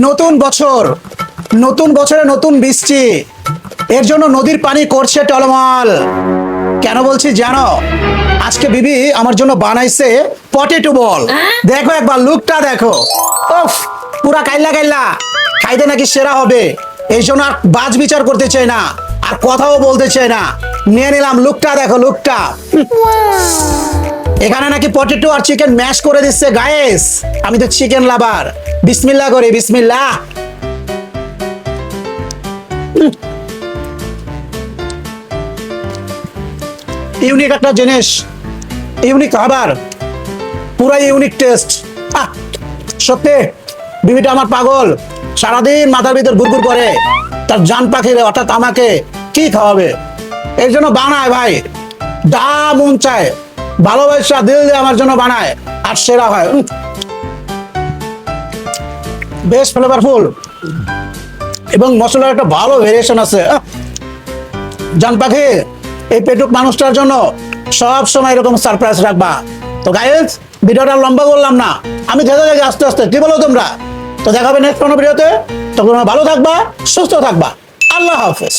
নতুন বছর, নতুন বছরে নতুন বৃষ্টি, এর জন্য নদীর পানি করছে টলমল। কেন বলছি জানো? আজকে বিবি আমার জন্য বানাইছে পটেটো বল। দেখো একবার লুকটা দেখো, উফ, পুরা কাইল্লা কাইল্লা, খাইতে নাকি সেরা হবে। এই জন্য আর বাজ বিচার করতে চাই না, আর কথাও বলতে চাই না, নিয়ে নিলাম। লুকটা দেখো, লুকটা। এখানে নাকি পটেটো আর চিকেন ম্যাশ করে দিচ্ছে গাইস। আমি তো চিকেন লাভার। বিসমিল্লাহ করি, বিসমিল্লাহ। ইউনিক একটা জিনিস, ইউনিক খাবার, পুরাই ইউনিক টেস্ট। সত্যি বিবিটা আমার পাগল, সারাদিন মাথার ভিতর ঘুরঘুর করে তার জান পাখিরে অর্থাৎ আমাকে কি খাওয়াবে, এর জন্য বানায় ভাই। দা মন চায়, ভালোবাসা দিল দিয়ে আমার জন্য বানায়, আর সেরা হয়। বেশ ফ্লেভারফুল এবং মশলার একটা ভালো ভেরিয়েশন আছে। জান পাখি, এই পেটুক মানুষটার জন্য সব সময় এরকম সারপ্রাইজ রাখবা। তো গাইস, ভিডিওটা লম্বা করলাম না, আমি ধীরে ধীরে আস্তে আস্তে, কি বলো তোমরা? তো দেখাবে নেক্সট কোনো ভিডিওতে। তখন ভালো থাকবা, সুস্থ থাকবা। আল্লাহ হাফেজ।